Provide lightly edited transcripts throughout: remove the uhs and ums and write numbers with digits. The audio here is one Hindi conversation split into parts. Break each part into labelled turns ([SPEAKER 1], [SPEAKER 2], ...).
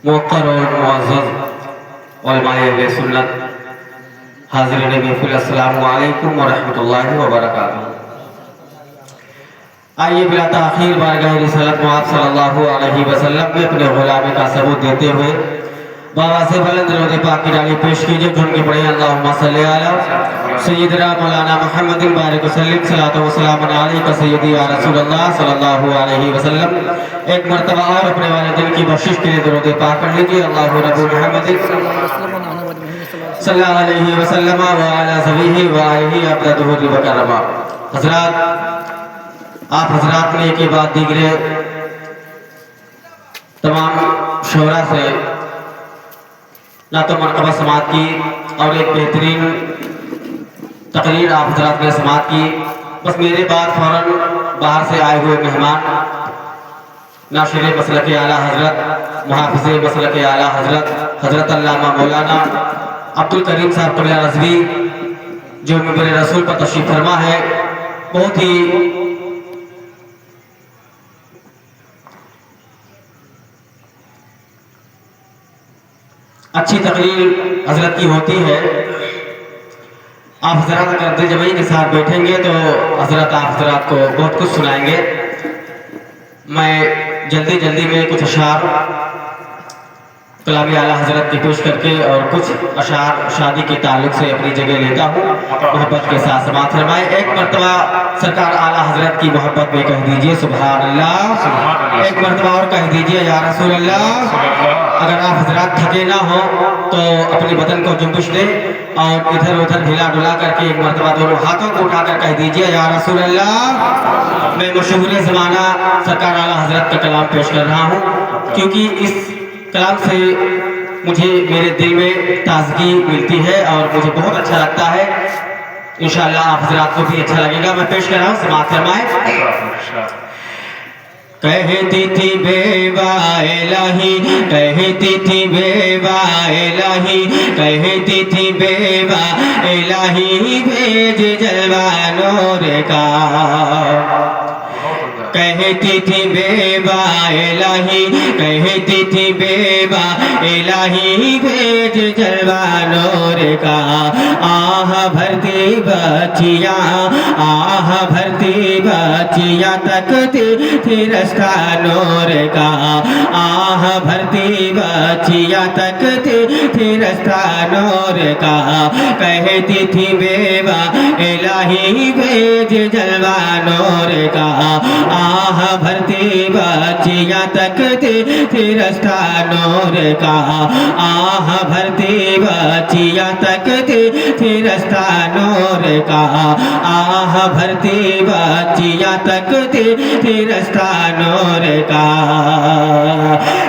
[SPEAKER 1] मुवक्कर और मुअज़्ज़ज़ उलमाए अहले सुन्नत, हाज़िरीन महफ़िल, अस्सलामु अलैकुम व रहमतुल्लाहि व बरकातुहू। आइए बिला ताख़ीर बारगाह रिसालत मुआब सल्लल्लाहु अलैहि वसल्लम में अपने गुलामी का सबूत देते हुए बाबा से बुलंद रोज़े पाक की डाली पेश कीजिए। झुम के पढ़े अल्लाहुम्मा सल्ली अला सय्यिदना मौलाना मुहम्मदिन बारिक वसल्लम सलातो व सलाम अलैका सय्यदी या रसूलल्लाह सल्लल्लाहु अलैहि वसल्लम। एक मर्तबा और अपने वाले दिल की बख्शिश के लिए रोज़े पाक पढ़ लीजिए। अल्लाहु रब्बु मुहम्मदिन सल्लल्लाहु अलैहि वसल्लम व अला सबिही व आलिही अब्दुहु व करमा। हज़रात, आप हज़रात ने के बाद दीगरे तमाम शोरा से लातो मरतबा समात की और एक बेहतरीन तकरीर आप हज़रात ने समात की। बस मेरे बाद फ़ौरन बाहर से आए हुए मेहमान नाशिर मसलक आला हज़रत, मुहाफ़िज़ मसलक आला हज़रत, हज़रत अल्लामा मौलाना अब्दुल करीम साहब क़िबला रज़वी जो मिंबर रसूल पर तशरीफ़ फरमा है, बहुत ही अच्छी तकरीर हजरत की होती है। आप हजरत अगर दिल जमाई के साथ बैठेंगे तो हजरत आप हजरत को बहुत कुछ सुनाएंगे। मैं जल्दी जल्दी में कुछ अशार कलामी आला हजरत की पेश करके और कुछ अशार शादी के ताल्लुक से अपनी जगह लेता हूँ। मोहब्बत के साथ समात फरमाए। एक मरतबा सरकार आला हजरत की मोहब्बत में कह दीजिए सुभान अल्लाह। एक मरतबा और कह दीजिए या रसूल अल्लाह। अगर आप हजरात थके ना हो तो अपने बदन को जुम्बिश दें और इधर उधर हिला डुला करके एक मरतबा दोनों हाथों को उठाकर कह दीजिए या रसूल अल्लाह। मैं मशहूर ज़माना सरकार आला हजरत का कलाम पेश कर रहा हूँ, क्योंकि इस कलाम से मुझे मेरे दिल में ताजगी मिलती है और मुझे बहुत अच्छा लगता है। इंशाअल्लाह आप हजरात को भी अच्छा लगेगा। मैं पेश कर रहा हूँ, समात फरमाए। कहती थी बेवा इलाही, कहती थी बेवा इलाही, कहती थी बेवा इलाही भेज जलवा नूर का। कहती थी बेवा इलाही, कहती थी बेवा इलाही भेज जलवा नूर का। आह भरती बचिया, आह भरती बचिया तकती थी रास्ता नूर का। आह भरती बचिया तकती थी रास्ता नूर का। कहती थी बेवा इलाही भेज जलवा नूर का। आह भरती बचिया तकती थी रास्ता नूर का। आह भरती बचिया तकती थी रास्ता नूर का। आह भरती बचिया तकती थी रास्ता नूर का।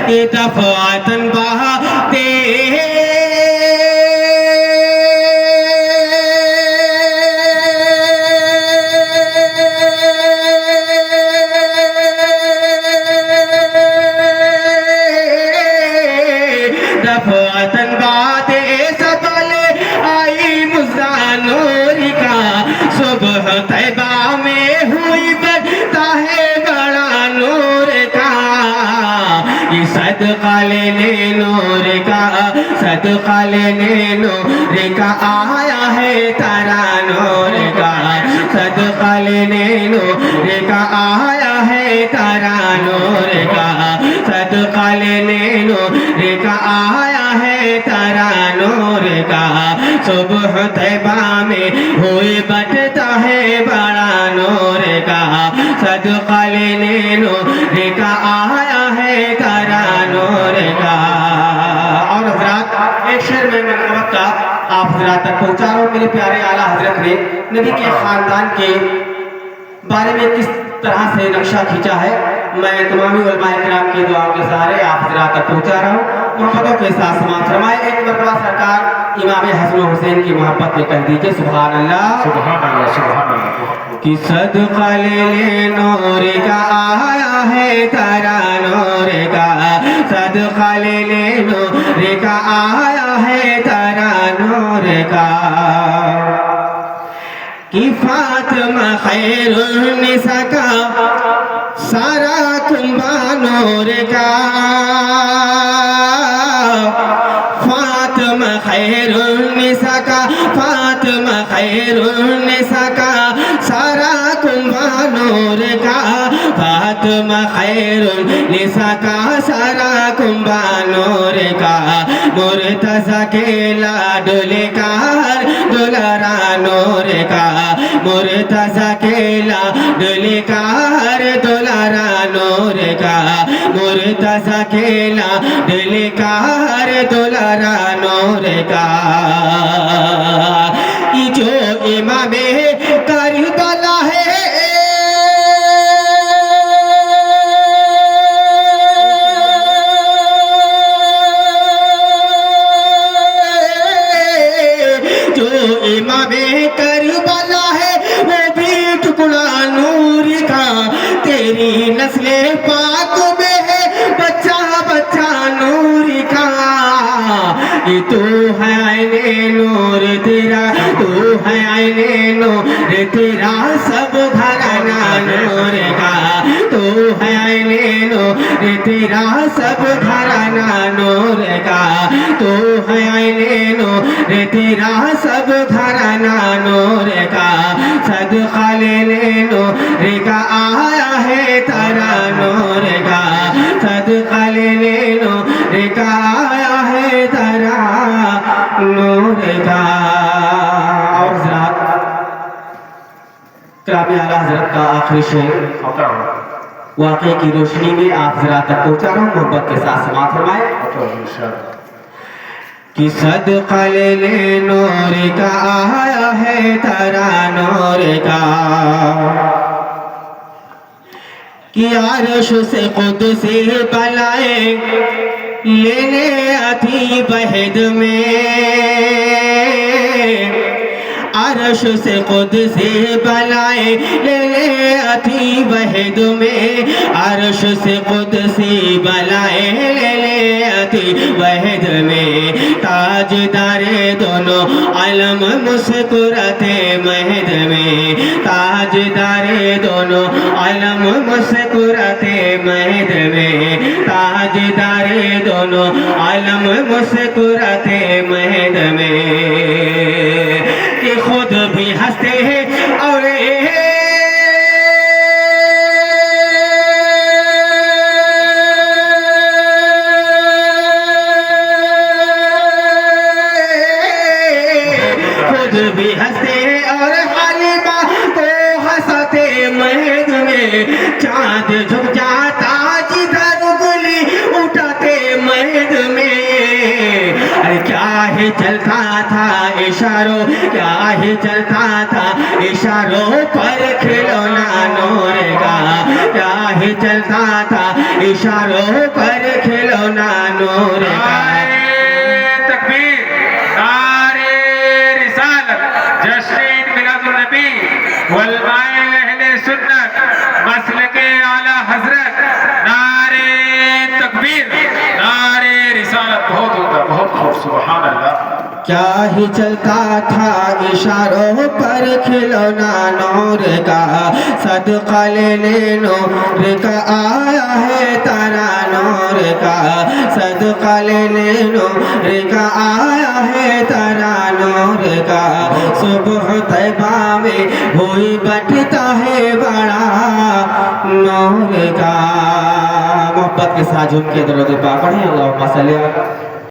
[SPEAKER 1] ये दफातन बहाते सदका लेने नूर का, सदका लेने नूर का आया है तारा नूर का। सदका लेने नूर का आया है तारा नूर का। सदका लेने नूर का आया है तारा नूर का। सुबह तैबा में हुई बटता है बड़ा नूर का। सदका लेने नूर का आया है तारा नूर का। और हजरात एक शेर में मनकबत का आप हजरात तक पहुँचा रहा हूँ। मेरे प्यारे आला हजरत ने नबी के खानदान के बारे में किस तरह से नक्शा खींचा है, मैं तमामी उलमाए किराम की दुआओं के सहारे आप हजरात तक पहुँचा रहा हूँ। मोहब्बतों के साथ समात फरमाए। एक मरतबा सरकार इमाम हसन हुसैन की मोहब्बत में कह दीजिए सुभान अल्लाह। सुभान अल्लाह, सुभान अल्लाह। कि सदका ले नूर का आया है तारा नूर का। सदका ले नूर का आया है तारा नूर का। कि फातिमा खैरुन्निसा का सारा कुंबा नूर का। फातिमा खैरुल निसा का सारा कुंबा नूर का मुर्तज़ा के लाडले का दुलारा नूर का मुर्तज़ा के लाडले का दुलारा नूर का मुर्तज़ा के लाडले का दुलारा नूर का ये जो इमामे करबला है जो इमामे करबला है वो भी टुकड़ा नूर का तेरी नस्ले पाक में है बच्चा बच्चा नूर का ये तू है आईने नूर तेरा तू है आईने नूर तेरा सब घराना नूर का तू है आईने नूर तेरा सब घराना नूर का तू है आईने नूर तेरा सब घराना नूर का सदका लेने नूर का आया है तारा नूर का सदका लेने नूर का आया है तारा नूर का। और हज़रात करामी आला हज़रत का आखिरी शेर वाक़े की रोशनी में आप ज़रा तक पहुँचा रहा हूँ, मोहब्बत के साथ समाअत फरमाए कि सदका लेने नूर का आया है तारा नूर का कि अर्श से क़ुदसी बलाए लेने आती बहद में अर्श से क़ुदसी बलाए लेने आती बहद में अर्श से क़ुदसी बलाए लेने आती बहद में ताजदारे दोनों आलम मुस्कुराते महद में ताजदारे दोनों आलम मुस्कुराते महद में ताजदारे दोनों आलम मुस्कुराते महद में कि खुद भी हंसते हैं और खुद भी हंसते हैं और हालिमा को हंसाते महद में चांद झुक जाता जिधर उंगली उठाते महद में अरे क्या ही चलता था इशारों क्या ही चलता था इशारों पर खिलौना नूर का क्या ही चलता था इशारों पर खिलौना नूर का।
[SPEAKER 2] तकबीर नारे रिसालत जश्न मिलादुन नबी वलमाए अहले सुन्नत मसलके आला हजरत नारे तकबीर नारे रिसालत बहुत होता बहुत खूब सुभान अल्लाह।
[SPEAKER 1] क्या ही चलता था इशारों पर खिलौना नूर का सदका लेने नूर का आया है तारा नूर का सदका लेने नूर का आया है तारा नूर का सुबह तैबा में हुई बटता है बड़ा नूर का। मोहब्बत के साथ झुम के दरूद पाक पढ़ें अल्लाहुम्मा सल्ली